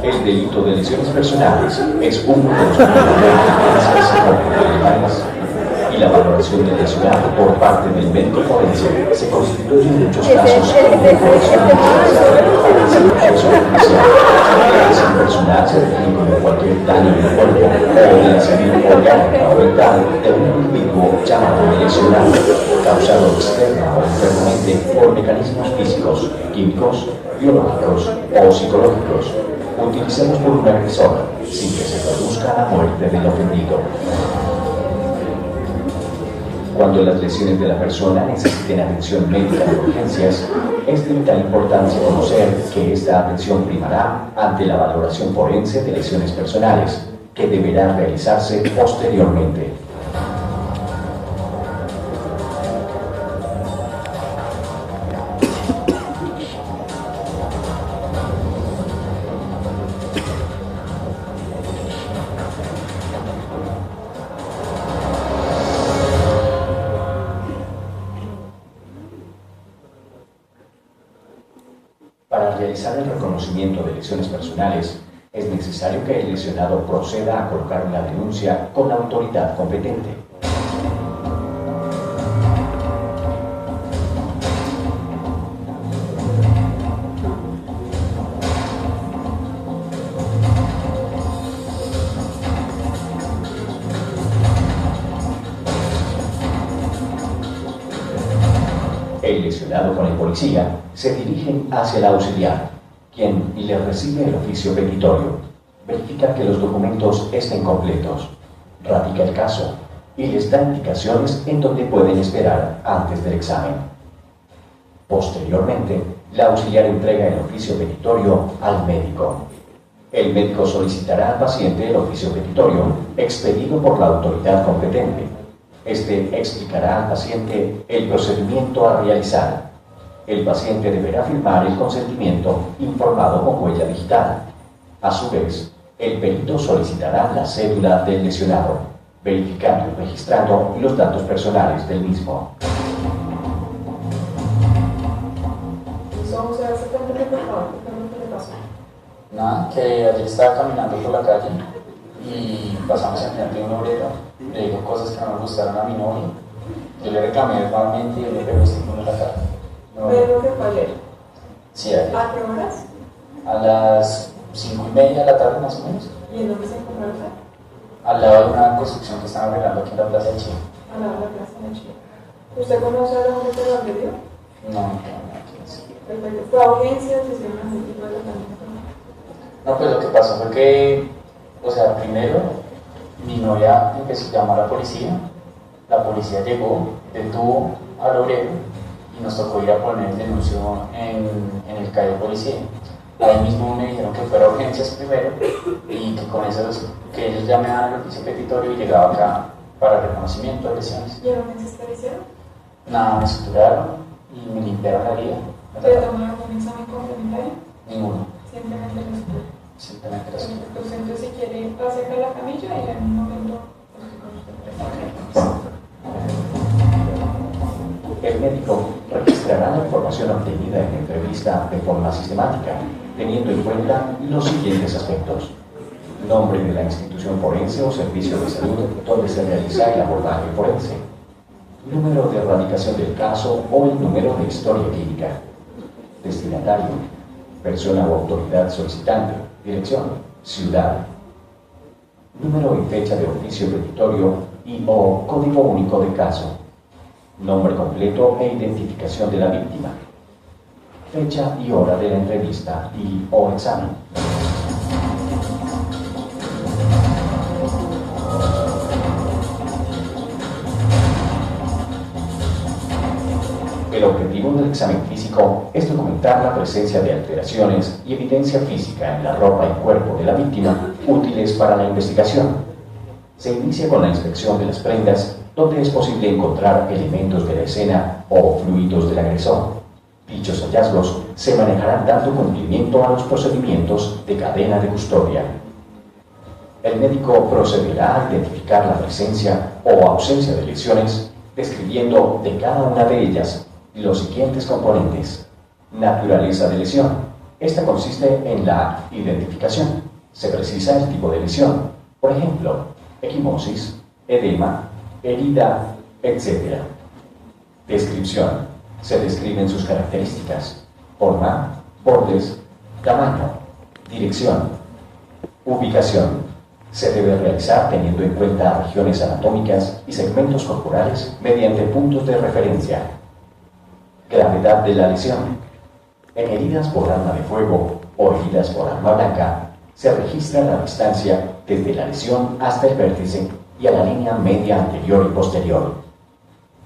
El delito de lesiones personales es uno de los primeros y la valoración del lesionado por parte del médico forense se constituye en muchos casos en un proceso la lesión personal se define como cualquier daño del cuerpo o de la salud orgánica o mental de un individuo llamado lesionado, causado externa o internamente por mecanismos físicos, químicos, biológicos o psicológicos. Utilicemos por un agresor sin que se produzca la muerte del ofendido. Cuando las lesiones de la persona necesiten atención médica de urgencias, es de vital importancia conocer que esta atención primará ante la valoración forense de lesiones personales, que deberá realizarse posteriormente. Para realizar el reconocimiento de lesiones personales, es necesario que el lesionado proceda a colocar una denuncia con la autoridad competente. El lesionado con el policía se dirigen hacia el auxiliar, quien le recibe el oficio petitorio, verifica que los documentos estén completos, radica el caso y les da indicaciones en donde pueden esperar antes del examen. Posteriormente, la auxiliar entrega el oficio petitorio al médico. El médico solicitará al paciente el oficio petitorio expedido por la autoridad competente. Este explicará al paciente el procedimiento a realizar. El paciente deberá firmar el consentimiento informado con huella digital. A su vez, el perito solicitará la cédula del lesionado, verificando y registrando los datos personales del mismo. Nada, que ayer estaba caminando por la calle y pasamos enfrente de un obrero, le dijo cosas que no me gustaron a mi novia. Yo le reclamé verbalmente y le pegó este en la cara. No, ¿Pero qué fue ayer? sí, ayer. ¿A qué horas? A las 5:30 de la tarde más o menos, ¿Y en dónde se encontró usted? al lado de una construcción que están arreglando aquí en la Plaza de Chile. A la plaza de Chile. ¿Usted conoce a la mujer que lo agredió? No, no tengo nada que decir. Perfecto. ¿Fue a audiencias? ¿Se hicieron algún tipo de tratamiento? No, pues lo que pasó fue que, o sea, primero mi novia empezó a llamar a la policía llegó, detuvo al obrero y nos tocó ir a poner el denuncio en el CAI de policía. Ahí mismo me dijeron que fuera a urgencias primero y que con eso que ellos llamaban al oficio petitorio y llegaba acá para reconocimiento de lesiones. ¿Y en urgencias qué le hicieron? Nada, me suturaron y me limpiaron la herida. ¿Le tomaron un examen complementario? Ninguno, Simplemente lo sutura. simplemente la sutura. Perfecto. Entonces, si quiere, pase acá a la camilla y en un momento estoy con usted. El médico registrará la información obtenida en la entrevista de forma sistemática, teniendo en cuenta los siguientes aspectos: nombre de la institución forense o servicio de salud donde se realiza el abordaje forense, número de erradicación del caso o el número de historia clínica, destinatario, persona o autoridad solicitante, dirección, ciudad, número y fecha de oficio petitorio y o código único de caso, nombre completo e identificación de la víctima, fecha y hora de la entrevista y o examen. El objetivo del examen físico es documentar la presencia de alteraciones y evidencia física en la ropa y cuerpo de la víctima útiles para la investigación. Se inicia con la inspección de las prendas, donde es posible encontrar elementos de la escena o fluidos del agresor. Dichos hallazgos se manejarán dando cumplimiento a los procedimientos de cadena de custodia. El médico procederá a identificar la presencia o ausencia de lesiones, describiendo de cada una de ellas los siguientes componentes. Naturaleza de lesión. Esta consiste en la identificación. Se precisa el tipo de lesión, por ejemplo, equimosis, edema, herida, etc. Descripción. Se describen sus características, forma, bordes, tamaño, dirección. Ubicación. Se debe realizar teniendo en cuenta regiones anatómicas y segmentos corporales mediante puntos de referencia. Gravedad de la lesión. En heridas por arma de fuego o heridas por arma blanca, se registra la distancia desde la lesión hasta el vértice y a la línea media anterior y posterior.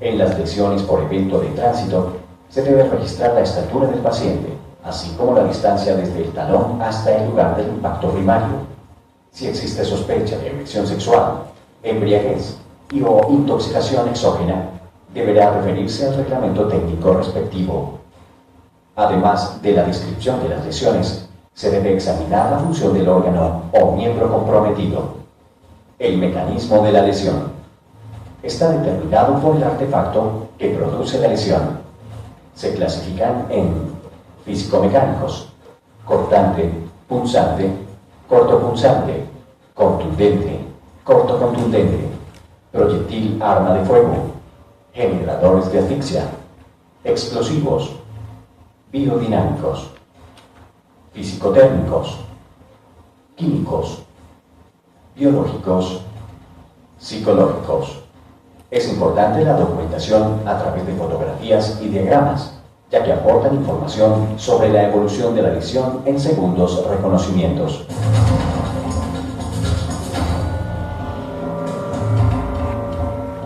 En las lesiones por evento de tránsito, se debe registrar la estatura del paciente, así como la distancia desde el talón hasta el lugar del impacto primario. Si existe sospecha de infección sexual, embriaguez o intoxicación exógena, deberá referirse al reglamento técnico respectivo. Además de la descripción de las lesiones, se debe examinar la función del órgano o miembro comprometido. El mecanismo de la lesión está determinado por el artefacto que produce la lesión. Se clasifican en físico-mecánicos: cortante, punzante, cortopunzante, contundente, cortocontundente, proyectil arma de fuego, generadores de asfixia, explosivos, biodinámicos, fisicotérmicos, químicos, biológicos, psicológicos. Es importante la documentación a través de fotografías y diagramas, ya que aportan información sobre la evolución de la lesión en segundos reconocimientos.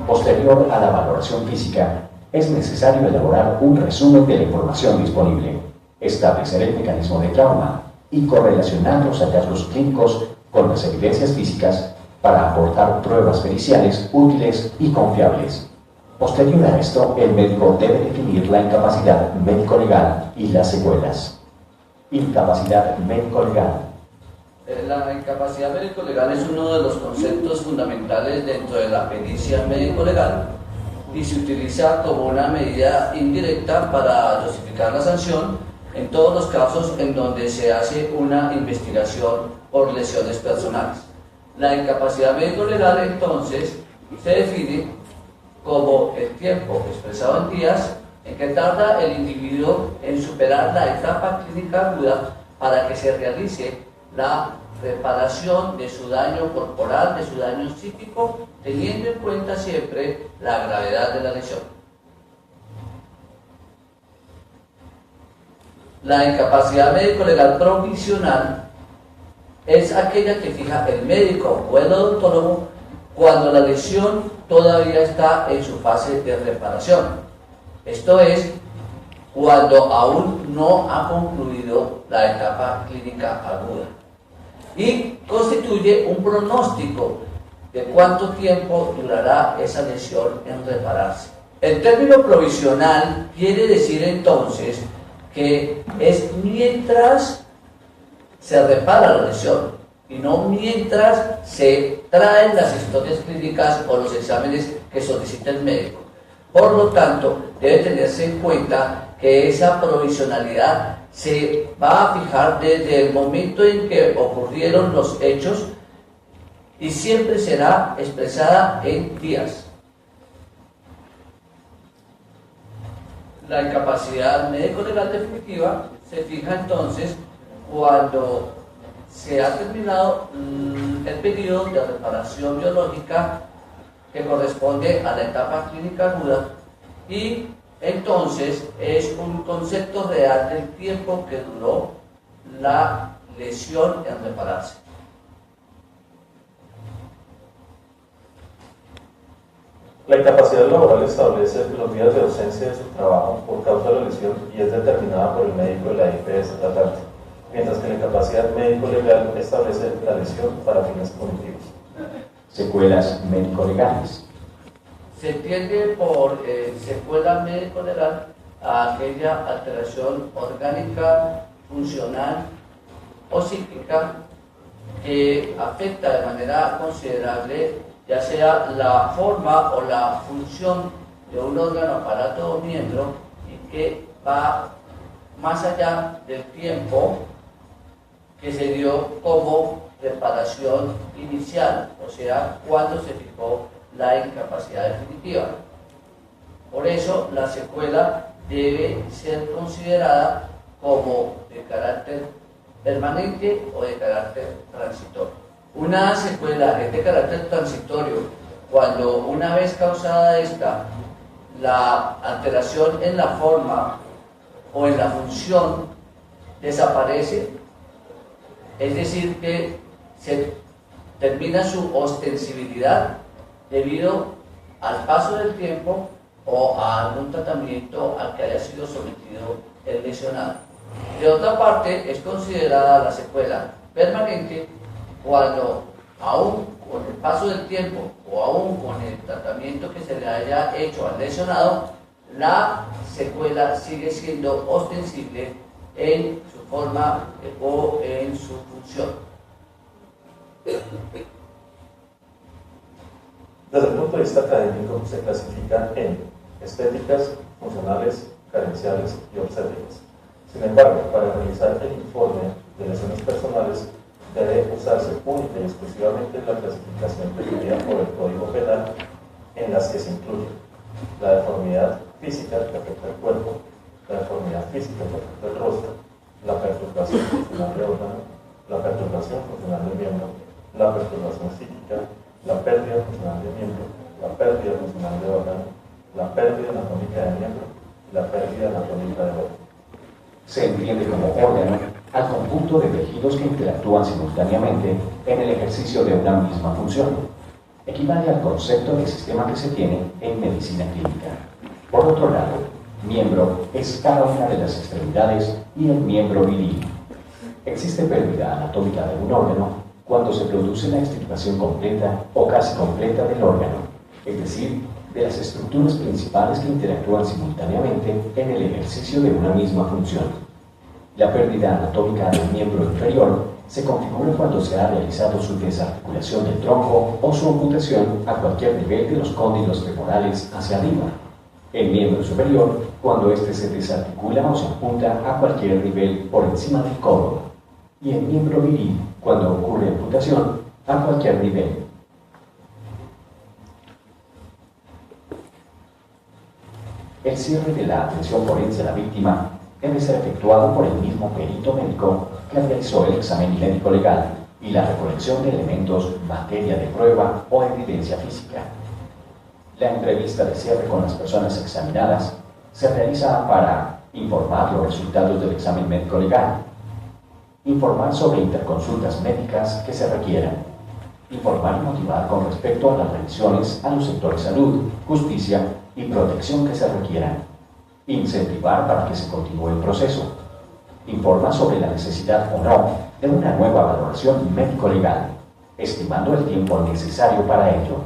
Posterior a la valoración física, es necesario elaborar un resumen de la información disponible, establecer el mecanismo de trauma y correlacionar los hallazgos clínicos con las evidencias físicas para aportar pruebas periciales útiles y confiables. Posterior a esto, el médico debe definir la incapacidad médico-legal y las secuelas. Incapacidad médico-legal. La incapacidad médico-legal es uno de los conceptos fundamentales dentro de la pericia médico-legal y se utiliza como una medida indirecta para justificar la sanción en todos los casos en donde se hace una investigación por lesiones personales. La incapacidad médico-legal entonces se define como el tiempo expresado en días en que tarda el individuo en superar la etapa clínica aguda para que se realice la reparación de su daño corporal, de su daño psíquico, teniendo en cuenta siempre la gravedad de la lesión. La incapacidad médico-legal provisional es aquella que fija el médico o el odontólogo cuando la lesión todavía está en su fase de reparación. Esto es, cuando aún no ha concluido la etapa clínica aguda. Y constituye un pronóstico de cuánto tiempo durará esa lesión en repararse. El término provisional quiere decir entonces que es mientras se repara la lesión y no mientras se traen las historias clínicas o los exámenes que solicita el médico. Por lo tanto, debe tenerse en cuenta que esa provisionalidad se va a fijar desde el momento en que ocurrieron los hechos y siempre será expresada en días. La incapacidad médico-legal definitiva se fija entonces cuando se ha terminado el periodo de reparación biológica que corresponde a la etapa clínica aguda y entonces es un concepto real del tiempo que duró la lesión en repararse. La incapacidad laboral establece los días de ausencia de su trabajo por causa de la lesión y es determinada por el médico de la IPS tratante, mientras que la incapacidad médico-legal establece la lesión para fines punitivos. Secuelas médico-legales. Se entiende por secuela médico-legal a aquella alteración orgánica, funcional o psíquica que afecta de manera considerable ya sea la forma o la función de un órgano, aparato o miembro, y que va más allá del tiempo que se dio como reparación inicial, o sea, cuando se fijó la incapacidad definitiva. Por eso, la secuela debe ser considerada como de carácter permanente o de carácter transitorio. Una secuela es de carácter transitorio cuando, una vez causada esta, la alteración en la forma o en la función desaparece, es decir, que se termina su ostensibilidad debido al paso del tiempo o a algún tratamiento al que haya sido sometido el lesionado. De otra parte, es considerada la secuela permanente cuando, aún con el paso del tiempo o aún con el tratamiento que se le haya hecho al lesionado, la secuela sigue siendo ostensible en su forma o en su función. Desde el punto de vista académico, se clasifican en estéticas, funcionales, carenciales y obstétricas. Sin embargo, para realizar el informe de lesiones personales, debe usarse única y exclusivamente la clasificación requerida por el Código Penal, en las que se incluye la deformidad física que afecta al cuerpo, la deformidad física que afecta al rostro, la perturbación funcional de órgano, la perturbación funcional de miembro, la perturbación psíquica, la pérdida funcional de miembro, la pérdida funcional de órgano, la pérdida anatómica de miembro y la pérdida anatómica de órgano. Se entiende como órgano al conjunto de tejidos que interactúan simultáneamente en el ejercicio de una misma función. Equivale al concepto de sistema que se tiene en medicina clínica. Por otro lado, miembro es cada una de las extremidades y el miembro viril. Existe pérdida anatómica de un órgano cuando se produce la extirpación completa o casi completa del órgano, es decir, de las estructuras principales que interactúan simultáneamente en el ejercicio de una misma función. La pérdida anatómica del miembro inferior se configura cuando se ha realizado su desarticulación del tronco o su amputación a cualquier nivel de los cóndilos femorales hacia arriba. El miembro superior cuando éste se desarticula o se amputa a cualquier nivel por encima del codo. Y el miembro viril cuando ocurre amputación a cualquier nivel. El cierre de la atención forense a la víctima debe ser efectuado por el mismo perito médico que realizó el examen médico-legal y la recolección de elementos, materia de prueba o evidencia física. La entrevista de cierre con las personas examinadas se realiza para informar los resultados del examen médico-legal, informar sobre interconsultas médicas que se requieran, informar y motivar con respecto a las revisiones a los sectores salud, justicia y protección que se requieran, incentivar para que se continúe el proceso, informa sobre la necesidad o no de una nueva valoración médico-legal, estimando el tiempo necesario para ello,